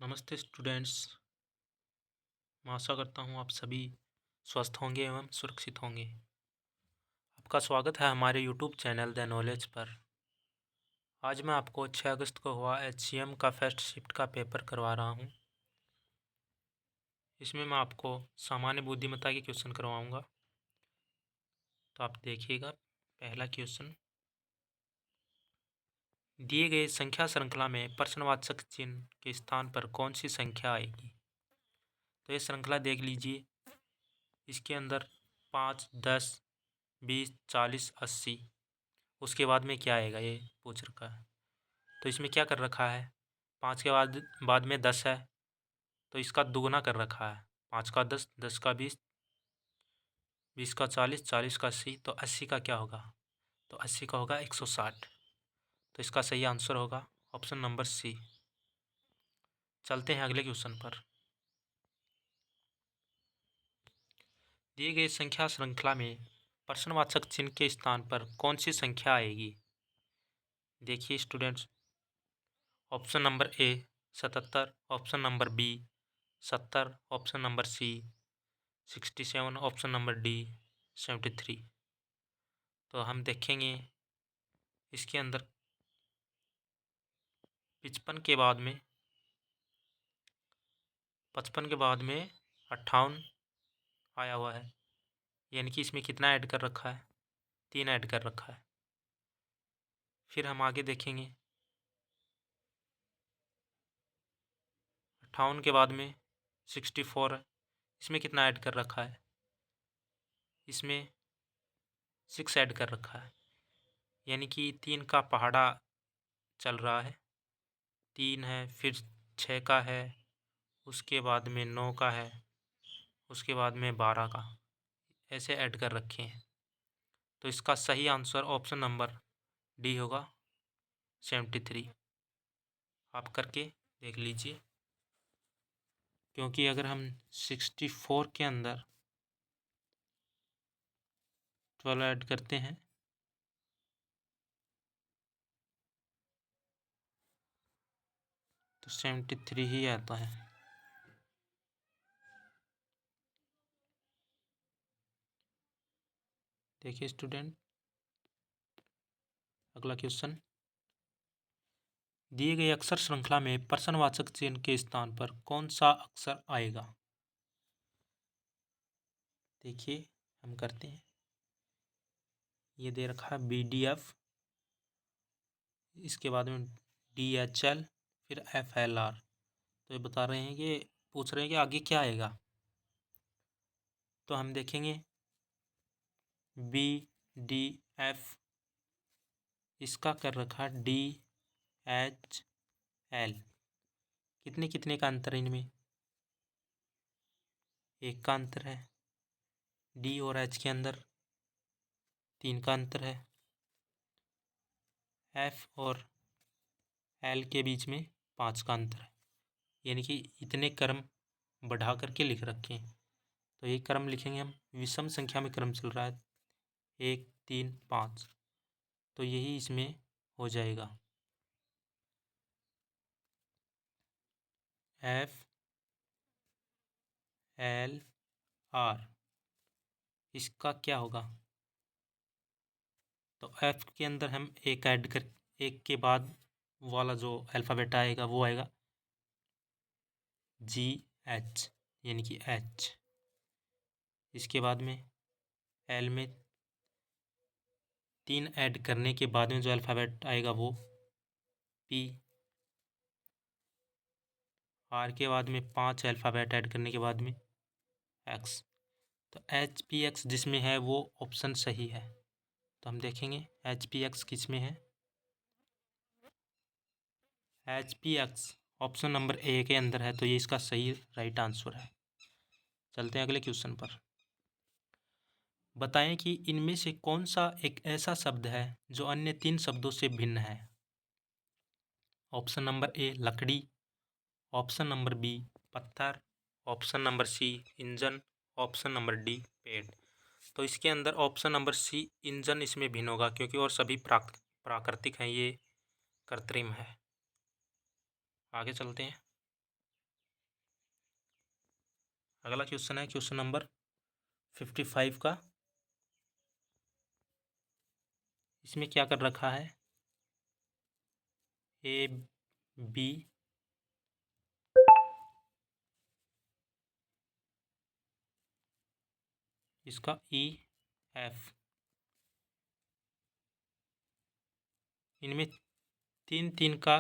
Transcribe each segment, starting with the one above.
नमस्ते स्टूडेंट्स। मैं आशा करता हूँ आप सभी स्वस्थ होंगे एवं सुरक्षित होंगे। आपका स्वागत है हमारे यूट्यूब चैनल द नॉलेज पर। आज मैं आपको 6 अगस्त को हुआ HCM का फर्स्ट शिफ्ट का पेपर करवा रहा हूँ। इसमें मैं आपको सामान्य बुद्धिमत्ता के क्वेश्चन करवाऊँगा। तो आप देखिएगा। पहला क्वेश्चन, दिए गए संख्या श्रृंखला में प्रश्नवाचक चिन्ह के स्थान पर कौन सी संख्या आएगी। तो ये श्रृंखला देख लीजिए। इसके अंदर 5, 10, 20, 40, 80, उसके बाद में क्या आएगा ये पूछ रखा है। तो इसमें क्या कर रखा है, 5 के बाद में 10 है, तो इसका दुगुना कर रखा है। 5 का 10, 10 का 20, 20 का 40, 40 का 80, तो 80 का क्या होगा, तो 80 का होगा 160। तो इसका सही आंसर होगा ऑप्शन नंबर सी। चलते हैं अगले क्वेश्चन पर। दिए गए संख्या श्रृंखला में प्रश्नवाचक चिन्ह के स्थान पर कौन सी संख्या आएगी। देखिए students, option number A 77, option number B 70, option number C 67, option number D 73। तो हम देखेंगे इसके अंदर 55 के बाद में 55 के बाद में 58 आया हुआ है, यानी कि इसमें कितना ऐड कर रखा है, 3 ऐड कर रखा है। फिर हम आगे देखेंगे 58 के बाद में 64 है, इसमें कितना ऐड कर रखा है, इसमें 6 ऐड कर रखा है, यानी कि 3 का पहाड़ा चल रहा है। 3 है, फिर 6 का है, उसके बाद में 9 का है, उसके बाद में 12 का, ऐसे ऐड कर रखे हैं। तो इसका सही आंसर ऑप्शन नंबर डी होगा 73। आप करके देख लीजिए, क्योंकि अगर हम 64 के अंदर 12 ऐड करते हैं तो 73 ही आता है। देखिए स्टूडेंट, अगला क्वेश्चन, दिए गए अक्षर श्रृंखला में प्रश्नवाचक चिन्ह के स्थान पर कौन सा अक्षर आएगा। देखिए हम करते हैं, ये दे रखा है BDF, इसके बाद में DHL, फिर FLR। तो ये बता रहे हैं कि पूछ रहे हैं कि आगे क्या आएगा। तो हम देखेंगे BDF, इसका कर रखा DHL। कितने कितने का अंतर है इनमें, 1 का अंतर है। D और H के अंदर 3 का अंतर है। F और L के बीच में 5 का अंतर है, यानी कि इतने क्रम बढ़ा करके लिख रखे हैं। तो ये क्रम लिखेंगे हम, विषम संख्या में क्रम चल रहा है 1, 3, 5, तो यही इसमें हो जाएगा FLR। इसका क्या होगा, तो F के अंदर हम एक ऐड कर, एक के बाद वाला जो अल्फ़ाबेट आएगा वो आएगा GH, यानी कि H। इसके बाद में L में 3 ऐड करने के बाद में जो अल्फ़ाबेट आएगा वो P। R के बाद में 5 अल्फ़ाबेट ऐड करने के बाद में X। तो HPX जिसमें है वो ऑप्शन सही है। तो हम देखेंगे HPX किस में है, HPX ऑप्शन नंबर ए के अंदर है, तो ये इसका सही राइट आंसर है। चलते हैं अगले क्वेश्चन पर। बताएं कि इनमें से कौन सा एक ऐसा शब्द है जो अन्य 3 शब्दों से भिन्न है। ऑप्शन नंबर ए लकड़ी, ऑप्शन नंबर बी पत्थर, option number C engine, option number D पेड़। तो इसके अंदर ऑप्शन नंबर सी इंजन इसमें भिन्न होगा, क्योंकि और सभी प्राकृतिक हैं, ये कृत्रिम है। आगे चलते हैं। अगला क्वेश्चन है क्वेश्चन नंबर 55 का। इसमें क्या कर रखा है, ए बी इसका ई एफ, इनमें तीन तीन का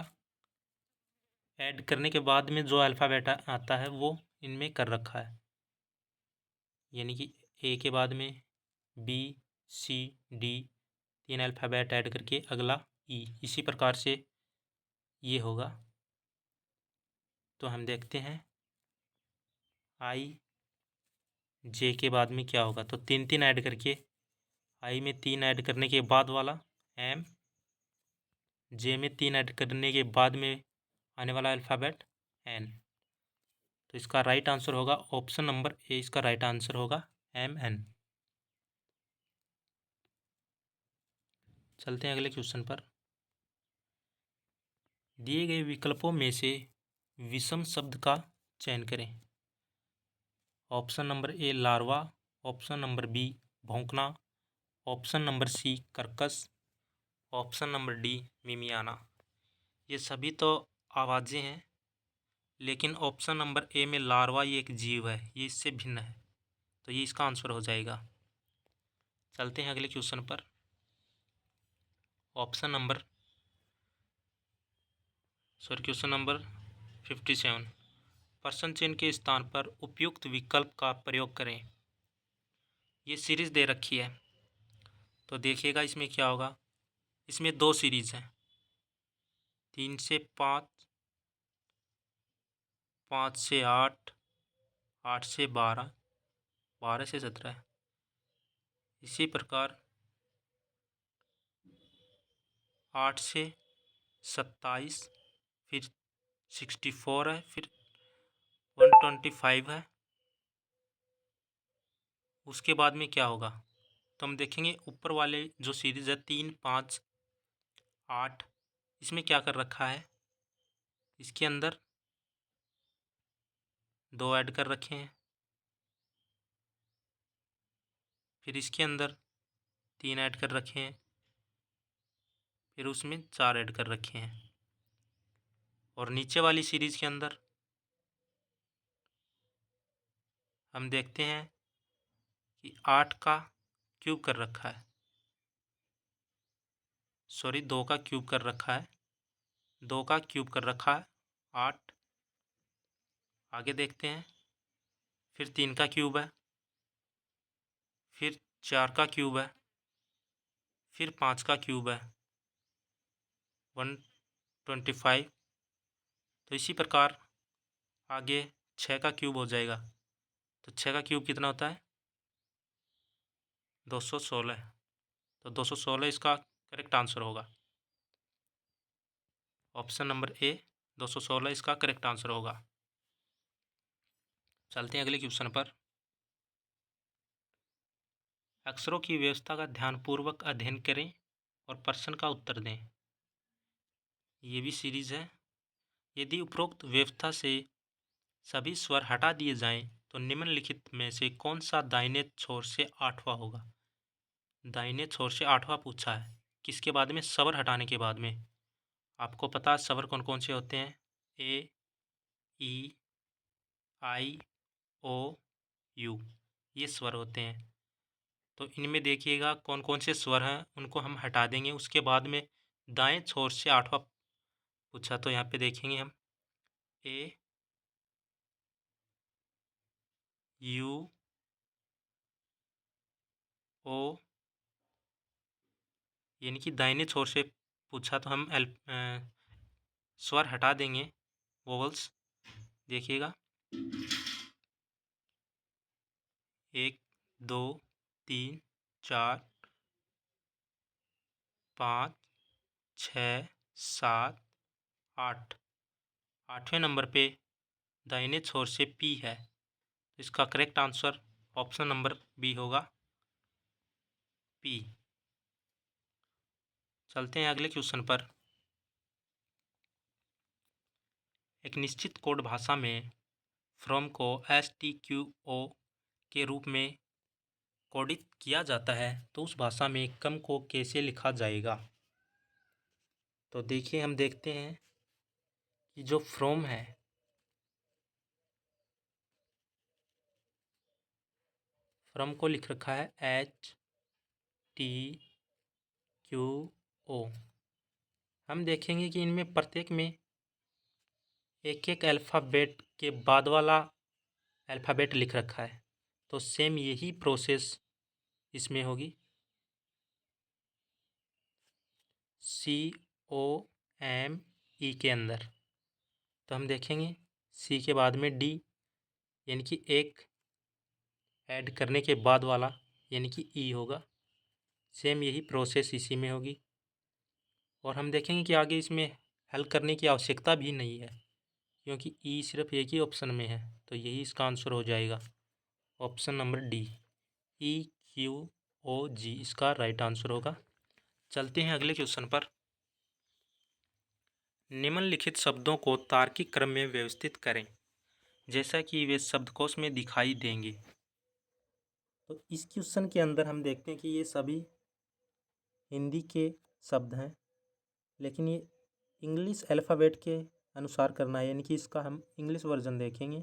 ऐड करने के बाद में जो अल्फ़ाबेट आता है वो इनमें कर रखा है, यानी कि ए के बाद में बी सी डी, तीन अल्फ़ाबेट ऐड करके अगला ई, इसी प्रकार से ये होगा। तो हम देखते हैं आई जे के बाद में क्या होगा। तो तीन तीन ऐड करके, आई में तीन ऐड करने के बाद वाला एम, जे में तीन ऐड करने के बाद में आने वाला अल्फ़ाबेट एन। तो इसका राइट आंसर होगा ऑप्शन नंबर ए, इसका राइट आंसर होगा एम एन। चलते हैं अगले क्वेश्चन पर। दिए गए विकल्पों में से विषम शब्द का चयन करें। Option number A larva, option number B भौंकना, ऑप्शन नंबर सी कर्कश, ऑप्शन नंबर डी मिमियाना। ये सभी तो आवाज़ें हैं, लेकिन ऑप्शन नंबर ए में लार्वा ये एक जीव है, ये इससे भिन्न है, तो ये इसका आंसर हो जाएगा। चलते हैं अगले क्वेश्चन पर। Question number 57। प्रश्न चिन्ह के स्थान पर उपयुक्त विकल्प का प्रयोग करें। ये सीरीज दे रखी है, तो देखिएगा इसमें क्या होगा। इसमें दो सीरीज हैं, 3 से 5, 5 से 8, 8 से 12, 12 से 17। इसी प्रकार 8 से 27, फिर 64 है, फिर 125 है। उसके बाद में क्या होगा, तो हम देखेंगे ऊपर वाले जो सीरीज है 3, 5, 8, इसमें क्या कर रखा है, इसके अंदर 2 ऐड कर रखे हैं, फिर इसके अंदर 3 ऐड कर रखे हैं, फिर उसमें 4 ऐड कर रखे हैं। और नीचे वाली सीरीज के अंदर हम देखते हैं कि 8 का क्यूब कर रखा है, सॉरी 2 का क्यूब कर रखा है, 2 का क्यूब कर रखा है 8। आगे देखते हैं, फिर 3 का क्यूब है, फिर 4 का क्यूब है, फिर 5 का क्यूब है 125। तो इसी प्रकार आगे 6 का क्यूब हो जाएगा। तो 6 का क्यूब कितना होता है, 216। तो 216 इसका करेक्ट आंसर होगा। ऑप्शन नंबर ए 216 इसका करेक्ट आंसर होगा। चलते हैं अगले क्वेश्चन पर। अक्षरों की व्यवस्था का ध्यानपूर्वक अध्ययन करें और प्रश्न का उत्तर दें। ये भी सीरीज है। यदि उपरोक्त व्यवस्था से सभी स्वर हटा दिए जाएं तो निम्नलिखित में से कौन सा दाहिने छोर से 8वां होगा। दाहिने छोर से 8वां पूछा है, किसके बाद में, स्वर हटाने के बाद में। आपको पता है स्वर कौन कौन से होते हैं, ए ई आई ओ यू, ये स्वर होते हैं। तो इनमें देखिएगा कौन कौन से स्वर हैं, उनको हम हटा देंगे। उसके बाद में दाएं छोर से 8वां पूछा, तो यहाँ पे देखेंगे हम ए यू ओ, यानी कि दाहिने छोर से पूछा, तो हम स्वर हटा देंगे, वोवल्स। देखिएगा 1 2 3 4 5 6 7 8, 8वें नंबर पे दाहिने छोर से पी है। इसका correct answer option number B होगा, पी। चलते हैं अगले क्वेश्चन पर। एक निश्चित कोड भाषा में फ्रॉम को STQO के रूप में कोडित किया जाता है तो उस भाषा में कम को कैसे लिखा जाएगा। तो देखिए, हम देखते हैं कि जो फ्रॉम है, फ्रॉम को लिख रखा है HTQO। हम देखेंगे कि इनमें प्रत्येक में एक एक अल्फ़ाबेट के बाद वाला अल्फ़ाबेट लिख रखा है, तो सेम यही प्रोसेस इसमें होगी। COME के अंदर तो हम देखेंगे C के बाद में D, यानी कि एक ऐड करने के बाद वाला यानी कि E होगा। सेम यही प्रोसेस इसी में होगी। और हम देखेंगे कि आगे इसमें हल करने की आवश्यकता भी नहीं है, क्योंकि E सिर्फ एक ही ऑप्शन में है, तो यही इसका आंसर हो जाएगा, ऑप्शन नंबर डी, EQOG इसका राइट आंसर होगा। चलते हैं अगले क्वेश्चन पर। निम्नलिखित शब्दों को तार्किक क्रम में व्यवस्थित करें जैसा कि वे शब्दकोश में दिखाई देंगे। तो इस क्वेश्चन के अंदर हम देखते हैं कि ये सभी हिंदी के शब्द हैं, लेकिन ये इंग्लिश अल्फ़ाबेट के अनुसार करना है, यानी कि इसका हम इंग्लिश वर्जन देखेंगे।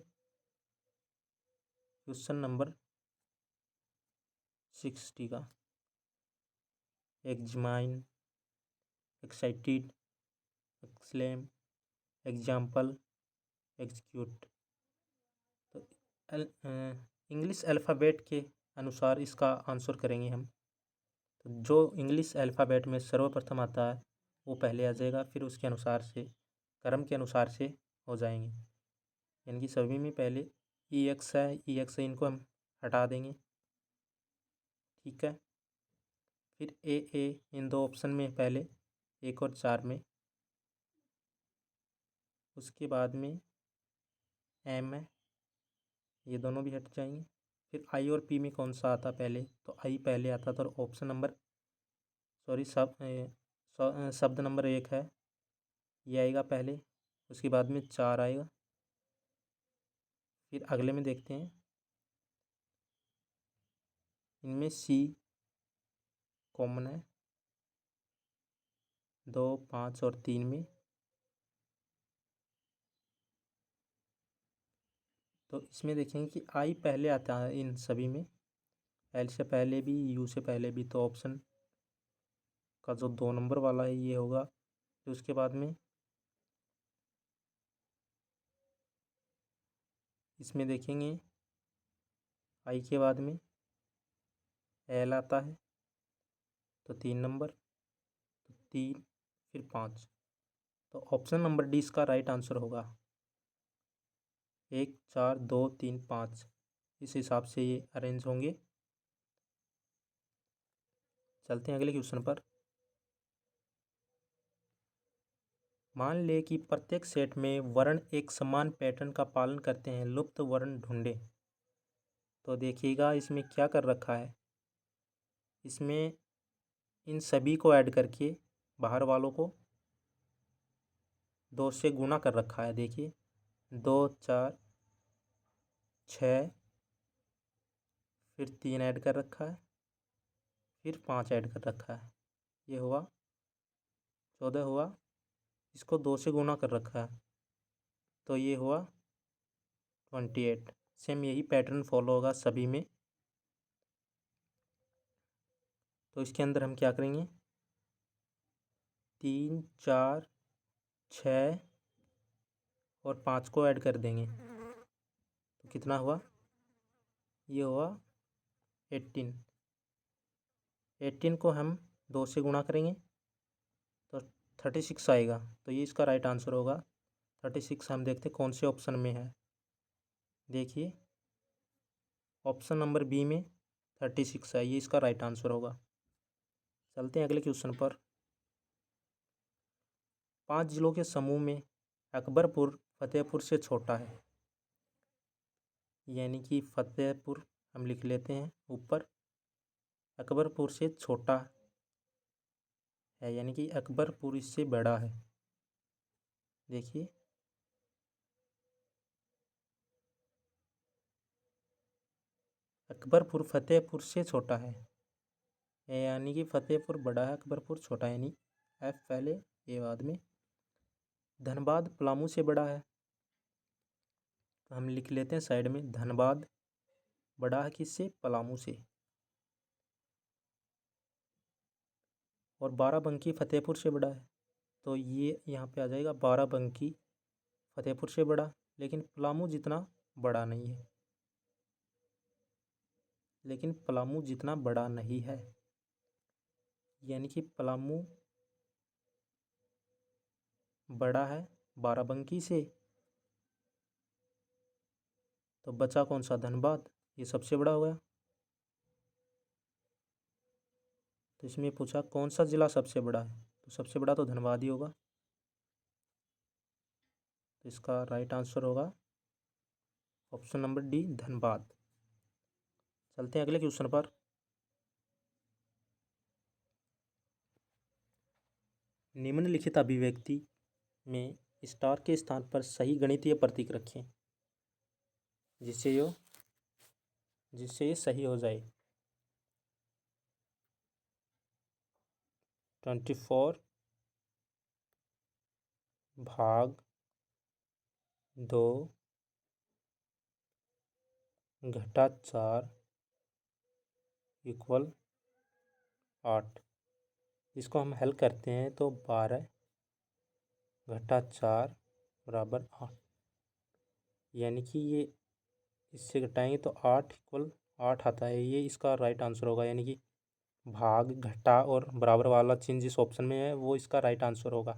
क्वेश्चन नंबर 60 का examine, excited, exclaim, example, execute. तो इंग्लिश अल्फ़ाबेट के अनुसार इसका आंसर करेंगे हम। तो जो इंग्लिश अल्फ़ाबेट में सर्वप्रथम आता है वो पहले आ जाएगा, फिर उसके अनुसार से क्रम के अनुसार से हो जाएंगे, यानी कि सभी में पहले EX है, EX है, इनको हम हटा देंगे, ठीक है। फिर AA इन दो ऑप्शन में पहले 1 और 4 में, उसके बाद में M है, ये दोनों भी हट जाएंगे। फिर I और P में कौन सा आता पहले, तो I पहले आता था, और ऑप्शन नंबर शब्द नंबर 1 है, ये आएगा पहले, उसके बाद में 4 आएगा। फिर अगले में देखते हैं, इनमें C कॉमन है 2, 5 और 3 में, तो इसमें देखेंगे कि I पहले आता है इन सभी में, L से पहले भी, U से पहले भी, तो ऑप्शन का जो 2 नंबर वाला है ये होगा। फिर उसके बाद में इसमें देखेंगे I के बाद में L आता है, तो 3 नंबर, तो 3 फिर 5, तो ऑप्शन नंबर डी इसका राइट आंसर होगा। 1 4 2 3 5 इस हिसाब से ये अरेंज होंगे। चलते हैं अगले क्वेश्चन पर। मान ले कि प्रत्येक सेट में वर्ण एक समान पैटर्न का पालन करते हैं, लुप्त वर्ण ढूंढें। तो देखिएगा इसमें क्या कर रखा है, इसमें इन सभी को ऐड करके बाहर वालों को 2 से गुना कर रखा है। देखिए 2 4 6, फिर 3 ऐड कर रखा है, फिर 5 ऐड कर रखा है, ये हुआ 14 हुआ। इसको 2 से गुना कर रखा है, तो ये हुआ 28। सेम यही पैटर्न फॉलो होगा सभी में। तो इसके अंदर हम क्या करेंगे, 3 4 6 और 5 को ऐड कर देंगे, तो कितना हुआ, ये हुआ 18। 18 को हम 2 से गुणा करेंगे तो 36 आएगा, तो ये इसका राइट आंसर होगा। 36 हम देखते कौन से ऑप्शन में है। देखिए ऑप्शन नंबर बी में 36 है, ये इसका राइट आंसर होगा। चलते हैं अगले क्वेश्चन पर। 5 जिलों के समूह में अकबरपुर फतेहपुर से छोटा है, यानी कि फतेहपुर हम लिख लेते हैं ऊपर, अकबरपुर से छोटा है, यानी कि अकबरपुर इससे बड़ा है। देखिए अकबरपुर फतेहपुर से छोटा है, यानी कि फतेहपुर बड़ा है, अकबरपुर छोटा है, यानी एफ पहले ए बाद में। धनबाद पलामू से बड़ा है, तो हम लिख लेते हैं साइड में, धनबाद बड़ा है किससे? पलामू से। और बाराबंकी फतेहपुर से बड़ा है, तो ये यहाँ पे आ जाएगा बाराबंकी फतेहपुर से बड़ा, लेकिन पलामू जितना बड़ा नहीं है, लेकिन पलामू जितना बड़ा नहीं है, यानी कि पलामू बड़ा है बाराबंकी से। तो बचा कौन सा? धनबाद, ये सबसे बड़ा हो गया। तो इसमें पूछा कौन सा ज़िला सबसे बड़ा है, तो सबसे बड़ा तो धनबाद ही होगा, तो इसका राइट आंसर होगा ऑप्शन नंबर डी, धनबाद। चलते हैं अगले क्वेश्चन पर। निम्नलिखित अभिव्यक्ति में स्टार के स्थान पर सही गणितीय प्रतीक रखें जिससे ये सही हो जाए। 24 भाग 2 घटा 4 इक्वल 8। इसको हम हल करते हैं तो 12 घटा 4 बराबर 8, यानी कि ये इससे घटाएंगे तो 8 इक्वल 8 आता है। ये इसका राइट आंसर होगा, यानी कि भाग घटा और बराबर वाला चिन्ह जिस ऑप्शन में है वो इसका राइट आंसर होगा।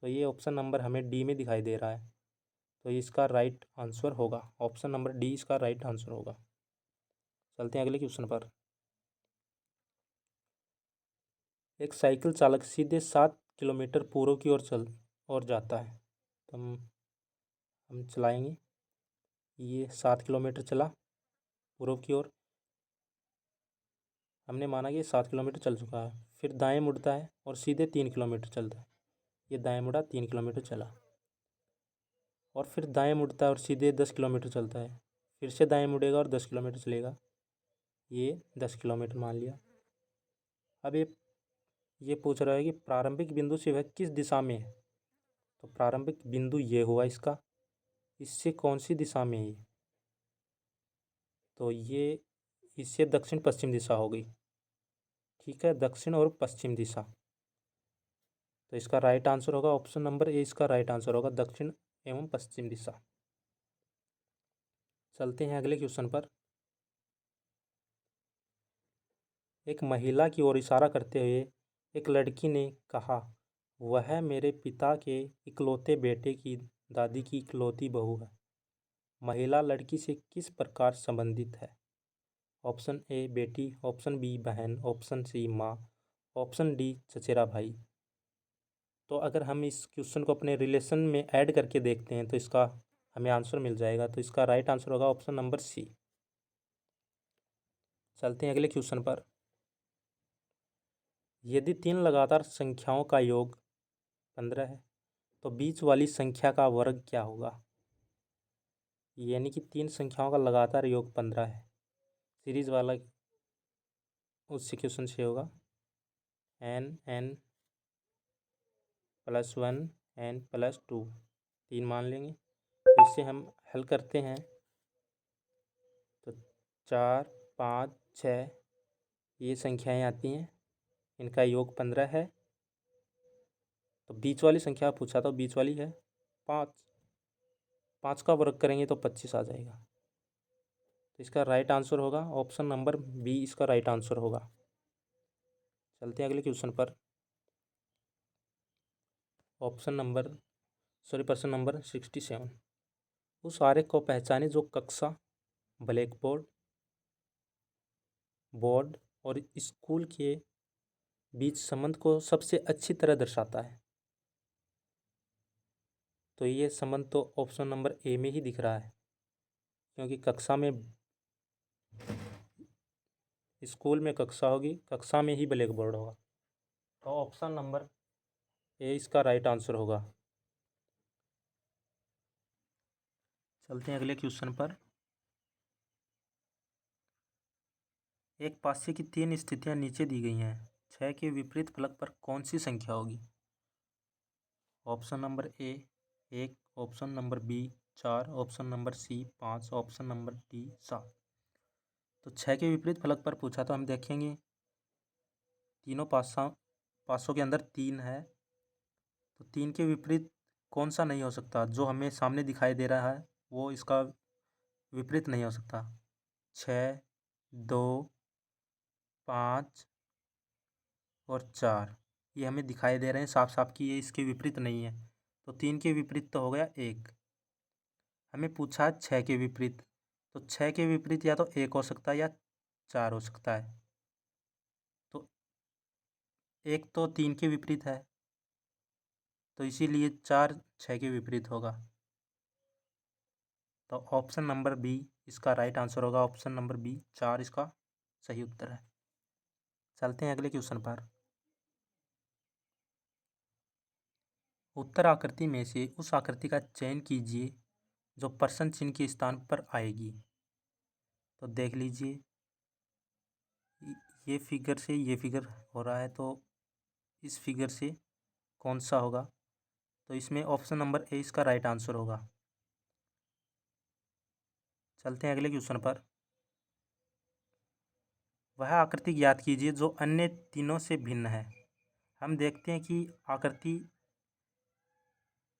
तो ये ऑप्शन नंबर हमें डी में दिखाई दे रहा है, तो ये इसका राइट आंसर होगा, ऑप्शन नंबर डी इसका राइट आंसर होगा। चलते हैं अगले क्वेश्चन पर। एक साइकिल चालक सीधे 7 किलोमीटर पूर्व की ओर जाता है, तो हम चलाएंगे। ये 7 किलोमीटर चला पूर्व की ओर, हमने माना कि 7 किलोमीटर चल चुका है। फिर दाएं मुड़ता है और सीधे 3 किलोमीटर चलता है, ये दाएं मुड़ा 3 किलोमीटर चला। और फिर दाएं मुड़ता है और सीधे 10 किलोमीटर चलता है, फिर से दाएं मुड़ेगा और 10 किलोमीटर चलेगा, ये 10 किलोमीटर मान लिया। अब ये पूछ रहा है कि प्रारंभिक बिंदु से वह किस दिशा में है, तो प्रारंभिक बिंदु ये हुआ इसका, इससे कौन सी दिशा में है, तो ये इससे दक्षिण पश्चिम दिशा हो गई। ठीक है, दक्षिण और पश्चिम दिशा, तो इसका राइट आंसर होगा ऑप्शन नंबर ए, इसका राइट आंसर होगा दक्षिण एवं पश्चिम दिशा। चलते हैं अगले क्वेश्चन पर। एक महिला की ओर इशारा करते हुए एक लड़की ने कहा, वह मेरे पिता के इकलौते बेटे की दादी की इकलौती बहू है। महिला लड़की से किस प्रकार संबंधित है? ऑप्शन ए बेटी, ऑप्शन बी बहन, ऑप्शन सी माँ, ऑप्शन डी चचेरा भाई। तो अगर हम इस क्वेश्चन को अपने रिलेशन में ऐड करके देखते हैं तो इसका हमें आंसर मिल जाएगा, तो इसका राइट आंसर होगा ऑप्शन नंबर सी। चलते हैं अगले क्वेश्चन पर। यदि 3 लगातार संख्याओं का योग 15 है तो बीच वाली संख्या का वर्ग क्या होगा? यानी कि 3 संख्याओं का लगातार योग 15 है, सीरीज वाला उससे क्वेश्चन से होगा n + 1 n + 2, 3 मान लेंगे। तो इससे हम हल करते हैं तो 4 5 6 ये संख्याएं आती हैं, इनका योग 15 है। तो बीच वाली संख्या पूछा तो बीच वाली है 5, 5 का वर्ग करेंगे तो 25 आ जाएगा। तो इसका राइट आंसर होगा ऑप्शन नंबर बी, इसका राइट आंसर होगा। चलते हैं अगले क्वेश्चन पर। प्रश्न नंबर 67। उस आरेख को पहचाने जो कक्षा, ब्लैक बोर्ड और स्कूल के बीच संबंध को सबसे अच्छी तरह दर्शाता है। तो ये संबंध तो ऑप्शन नंबर ए में ही दिख रहा है, क्योंकि कक्षा में स्कूल में कक्षा होगी, कक्षा में ही ब्लैक बोर्ड होगा, तो ऑप्शन नंबर ए इसका राइट आंसर होगा। चलते हैं अगले क्वेश्चन पर। एक पास्य की 3 स्थितियां नीचे दी गई हैं। 6 के विपरीत फलक पर कौन सी संख्या होगी? Option number A 1, option number B 4, option number C 5, option number D 7। तो 6 के विपरीत फलक पर पूछा तो हम देखेंगे तीनों पासों के अंदर 3 है, तो 3 के विपरीत कौन सा नहीं हो सकता? जो हमें सामने दिखाई दे रहा है वो इसका विपरीत नहीं हो सकता। 6, 2, 5 और 4 ये हमें दिखाई दे रहे हैं साफ साफ कि ये इसके विपरीत नहीं है। तो 3 के विपरीत तो हो गया 1। हमें पूछा 6 के विपरीत, तो 6 के विपरीत या तो 1 हो सकता है या 4 हो सकता है। तो 1 तो 3 के विपरीत है, तो इसीलिए 4 6 के विपरीत होगा। तो ऑप्शन नंबर बी इसका राइट आंसर होगा। ऑप्शन नंबर बी 4 इसका सही उत्तर है। चलते हैं अगले क्वेश्चन पर। उत्तर आकृति में से उस आकृति का चयन कीजिए जो प्रश्न चिन्ह के स्थान पर आएगी। तो देख लीजिए ये फिगर से ये फिगर हो रहा है, तो इस फिगर से कौन सा होगा? तो इसमें ऑप्शन नंबर ए इसका राइट आंसर होगा। चलते हैं अगले क्वेश्चन पर। वह आकृति ज्ञात कीजिए जो अन्य तीनों से भिन्न है। हम देखते हैं कि आकृति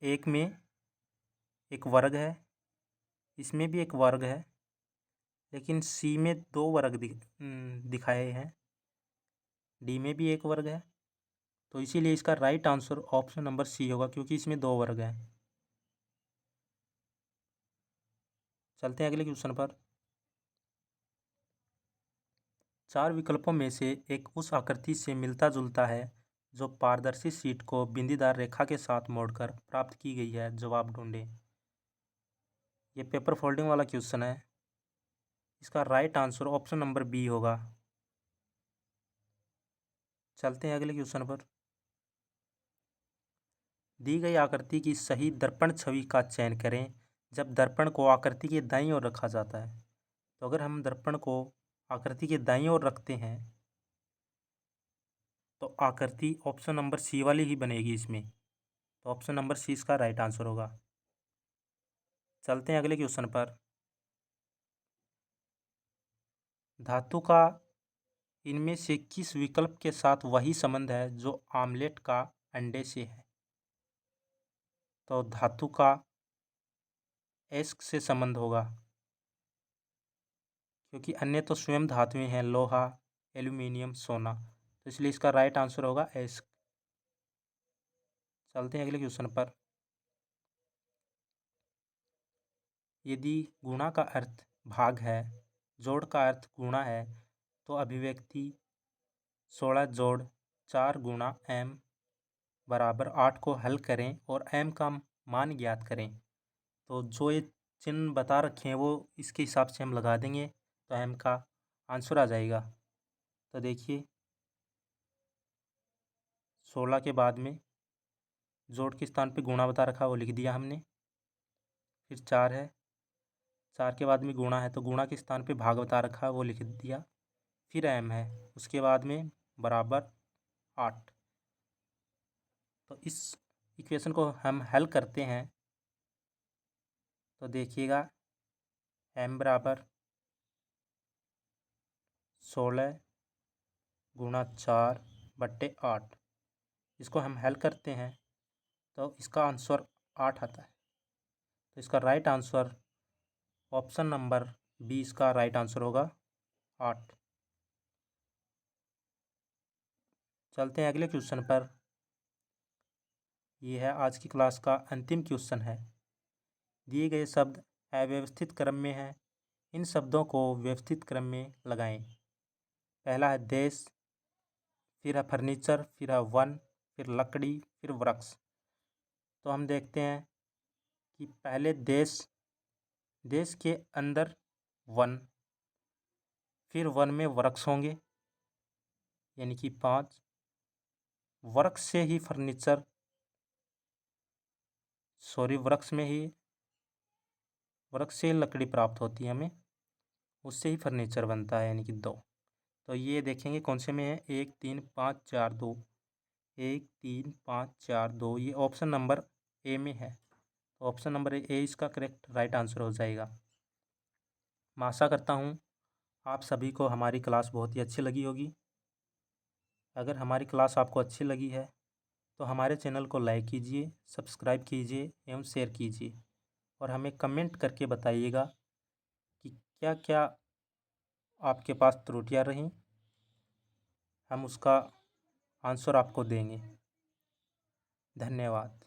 1 में एक वर्ग है, इसमें भी एक वर्ग है, लेकिन सी में 2 वर्ग दिखाए हैं, डी में भी एक वर्ग है। तो इसीलिए इसका right answer option number C होगा, क्योंकि इसमें 2 वर्ग हैं। चलते हैं अगले क्वेश्चन पर। 4 विकल्पों में से एक उस आकृति से मिलता जुलता है जो पारदर्शी शीट को बिंदीदार रेखा के साथ मोड़कर प्राप्त की गई है। जवाब ढूंढें। ये पेपर फोल्डिंग वाला क्वेश्चन है। इसका right answer option number B होगा। चलते हैं अगले क्वेश्चन पर। दी गई आकृति की सही दर्पण छवि का चयन करें जब दर्पण को आकृति के दाईं ओर रखा जाता है। तो अगर हम दर्पण को आकृति के दाईं ओर रखते हैं तो आकृति ऑप्शन नंबर सी वाली ही बनेगी इसमें। तो ऑप्शन नंबर सी इसका राइट आंसर होगा। चलते हैं अगले क्वेश्चन पर। धातु का इनमें से किस विकल्प के साथ वही संबंध है जो आमलेट का अंडे से है? तो धातु का एस से संबंध होगा, क्योंकि अन्य तो स्वयं धातुएं हैं, लोहा, एल्यूमिनियम, सोना। तो इसलिए इसका राइट आंसर होगा एस। चलते हैं अगले क्वेश्चन पर। यदि गुणा का अर्थ भाग है, जोड़ का अर्थ गुणा है, तो अभिव्यक्ति 16 जोड़ 4 गुणा m बराबर 8 को हल करें और m का मान ज्ञात करें। तो जो ये चिन्ह बता रखे हैं वो इसके हिसाब से हम लगा देंगे, तो m का आंसर आ जाएगा। तो देखिए 16 के बाद में जोड़ के स्थान पे गुणा बता रखा वो लिख दिया हमने। फिर 4 है, 4 के बाद में गुणा है तो गुणा के स्थान पे भाग बता रखा वो लिख दिया। फिर m है, उसके बाद में बराबर 8। तो इस इक्वेशन को हम हल करते हैं तो देखिएगा m बराबर 16 गुणा 4/8। इसको हम हल करते हैं तो इसका आंसर 8 आता है। तो इसका right answer option number B इसका राइट आंसर होगा 8। चलते हैं अगले क्वेश्चन पर। यह है आज की क्लास का अंतिम क्वेश्चन है। दिए गए शब्द अव्यवस्थित क्रम में हैं। इन शब्दों को व्यवस्थित क्रम में लगाएं। पहला है देश, फिर है फर्नीचर, फिर है वन, फिर लकड़ी, फिर वृक्ष। तो हम देखते हैं कि पहले देश, देश के अंदर वन, फिर वन में वृक्ष होंगे यानी कि 5, वृक्ष से ही फर्नीचर, सॉरी वृक्ष में ही, वृक्ष से लकड़ी प्राप्त होती है हमें, उससे ही फर्नीचर बनता है यानी कि 2। तो ये देखेंगे कौन से में है, 1 3 5 4 2, 1 3 5 4 2, ये ऑप्शन नंबर ए में है। तो ऑप्शन नंबर ए इसका करेक्ट राइट आंसर हो जाएगा। मैं आशा करता हूँ आप सभी को हमारी क्लास बहुत ही अच्छी लगी होगी। अगर हमारी क्लास आपको अच्छी लगी है तो हमारे चैनल को लाइक कीजिए, सब्सक्राइब कीजिए एवं शेयर कीजिए और हमें कमेंट करके बताइएगा कि क्या क्या आपके पास त्रुटियां रहीं, हम उसका आंसर आपको देंगे। धन्यवाद।